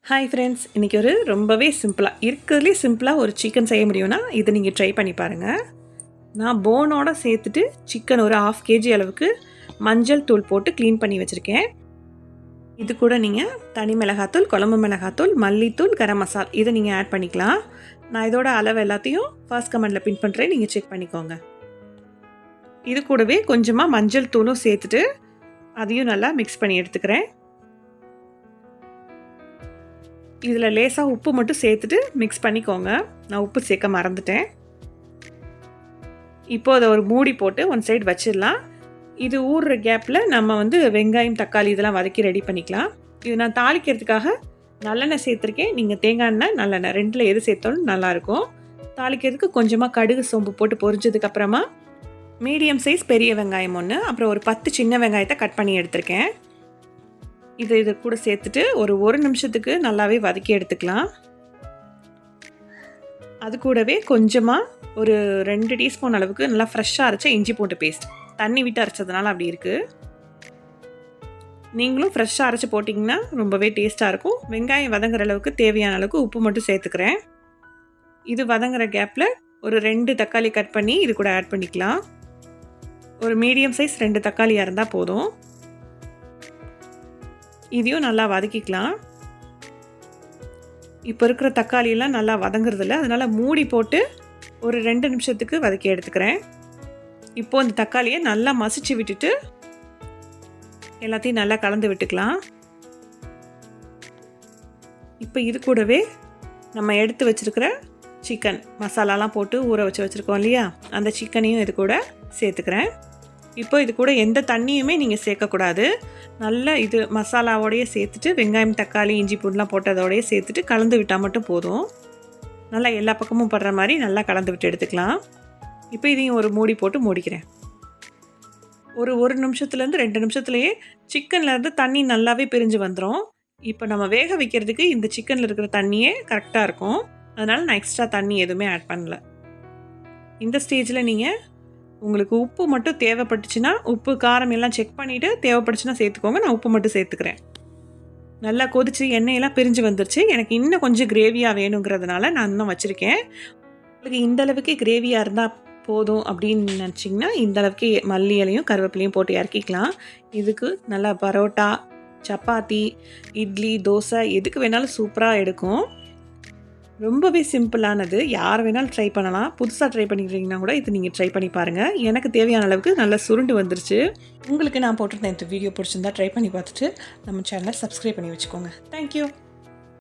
Hi friends, இன்றைக்கி ஒரு ரொம்பவே இருக்கிறதுலே சிம்பிளாக ஒரு சிக்கன் செய்ய முடியும்னா இதை நீங்கள் ட்ரை பண்ணி பாருங்கள். நான் போனோட சேர்த்துட்டு சிக்கன் ஒரு 1/2 kg அளவுக்கு மஞ்சள் தூள் போட்டு க்ளீன் பண்ணி வச்சுருக்கேன். இது கூட நீங்கள் தனி மிளகாத்தூள், குழம்பு மிளகாத்தூள், மல்லித்தூள், கரம் மசால் இதை நீங்கள் ஆட் பண்ணிக்கலாம். நான் இதோட அளவு எல்லாத்தையும் ஃபர்ஸ்ட் கமெண்டில் பின் பண்ணுறேன், நீங்கள் செக் பண்ணிக்கோங்க. இது கூடவே கொஞ்சமாக மஞ்சள் தூளும் சேர்த்துட்டு அதையும் நல்லா மிக்ஸ் பண்ணி எடுத்துக்கிறேன். இதில் லேசாக உப்பு மட்டும் சேர்த்துட்டு மிக்ஸ் பண்ணிக்கோங்க. நான் உப்பு சேர்க்க மறந்துட்டேன். இப்போது அதை ஒரு மூடி போட்டு ஒன் சைடு வச்சிடலாம். இது ஊறுற கேப்பில் நம்ம வெங்காயம், தக்காளி இதெல்லாம் வதக்கி ரெடி பண்ணிக்கலாம். இது நான் தாளிக்கிறதுக்காக நல்லெண்ணெய் சேர்த்துருக்கேன். நீங்கள் தேங்காய் எண்ணெய், நல்லெண்ணெய் ரெண்டில் எது சேர்த்தாலும் நல்லாயிருக்கும். தாளிக்கிறதுக்கு கொஞ்சமாக கடுகு, சோம்பு போட்டு பொரிஞ்சதுக்கப்புறமா மீடியம் சைஸ் பெரிய வெங்காயம் 1, அப்புறம் ஒரு 10 சின்ன வெங்காயத்தை கட் பண்ணி எடுத்திருக்கேன். இது கூட சேர்த்துட்டு ஒரு நிமிஷத்துக்கு நல்லாவே வதக்கி எடுத்துக்கலாம். அது கூடவே கொஞ்சமாக ஒரு 2 டீஸ்பூன் அளவுக்கு நல்லா ஃப்ரெஷ்ஷாக அரைச்ச இஞ்சி பூண்டு பேஸ்ட், தண்ணி விட்டு அரைச்சதுனால அப்படி இருக்குது. நீங்களும் ஃப்ரெஷ்ஷாக அரைச்சி போட்டிங்கன்னா ரொம்பவே டேஸ்ட்டாக இருக்கும். வெங்காயம் வதங்குற அளவுக்கு தேவையான அளவுக்கு உப்பு மட்டும் சேர்த்துக்கிறேன். இது வதங்குற கேப்பில் ஒரு 2 தக்காளி கட் பண்ணி இது கூட ஆட் பண்ணிக்கலாம். ஒரு மீடியம் சைஸ் 2 தக்காளியாக இருந்தால் போதும். இதையும் நல்லா வதக்கிக்கலாம். இப்போ இருக்கிற தக்காளியெல்லாம் நல்லா வதங்குறதில்ல, அதனால் மூடி போட்டு ஒரு 2 நிமிஷத்துக்கு வதக்கி எடுத்துக்கிறேன். இப்போது இந்த தக்காளியை நல்லா மசிச்சு விட்டுட்டு எல்லாத்தையும் நல்லா கலந்து விட்டுக்கலாம். இப்போ இது கூடவே நம்ம எடுத்து வச்சுருக்கிற சிக்கன் மசாலாலாம் போட்டு ஊற வச்சுருக்கோம் இல்லையா, அந்த சிக்கனையும் இது கூட சேர்த்துக்கிறேன். இப்போ இது கூட எந்த தண்ணியுமே நீங்கள் சேர்க்கக்கூடாது. நல்லா இது மசாலாவோடையே சேர்த்துட்டு வெங்காயம், தக்காளி, இஞ்சி பூண்டுலாம் போட்டதோடையே சேர்த்துட்டு கலந்து விட்டால் மட்டும் போதும். நல்லா எல்லா பக்கமும் படுற மாதிரி நல்லா கலந்து விட்டு எடுத்துக்கலாம். இப்போ இதையும் ஒரு மூடி போட்டு மூடிக்கிறேன். ஒரு நிமிஷத்துலேருந்து 2 நிமிஷத்துலேயே சிக்கன்லேருந்து தண்ணி நல்லாவே பிரிஞ்சு வந்துடும். இப்போ நம்ம வேக வைக்கிறதுக்கு இந்த சிக்கனில் இருக்கிற தண்ணியே கரெக்டாக இருக்கும். அதனால் நான் எக்ஸ்ட்ரா தண்ணி எதுவுமே ஆட் பண்ணல. இந்த ஸ்டேஜில் நீங்கள் உங்களுக்கு உப்பு மட்டும் தேவைப்பட்டுச்சுன்னா உப்பு, காரம் எல்லாம் செக் பண்ணிவிட்டு தேவைப்பட்டுச்சுன்னா சேர்த்துக்கோங்க. நான் உப்பு மட்டும் சேர்த்துக்கிறேன். நல்லா கொதிச்சு எண்ணெயெல்லாம் பிரிஞ்சு வந்துருச்சு. எனக்கு இன்னும் கொஞ்சம் கிரேவியாக வேணுங்கிறதுனால நான் இன்னும் வச்சுருக்கேன். உங்களுக்கு இந்த அளவுக்கு கிரேவியாக இருந்தால் போதும் அப்படின்னு நினச்சிங்கன்னா இந்த அளவுக்கு மல்லி இலையும் கருவேப்பிலையும் போட்டு இறக்கிக்கலாம். இதுக்கு நல்லா பரோட்டா, சப்பாத்தி, இட்லி, தோசை எதுக்கு வேணாலும் சூப்பராக எடுக்கும். ரொம்பவே சிம்பிளானது, யார் வேணாலும் ட்ரை பண்ணலாம். புதுசாக ட்ரை பண்ணிக்கிறீங்கன்னா கூட இது நீங்கள் ட்ரை பண்ணி பாருங்கள். எனக்கு தேவையான அளவுக்கு நல்லா சுருண்டு வந்துருச்சு. உங்களுக்கு நான் போட்டிருந்தேன் இந்த வீடியோ பிடிச்சிருந்தா ட்ரை பண்ணி பார்த்துட்டு நம்ம சேனலை சப்ஸ்கிரைப் பண்ணி வச்சுக்கோங்க. தேங்க்யூ.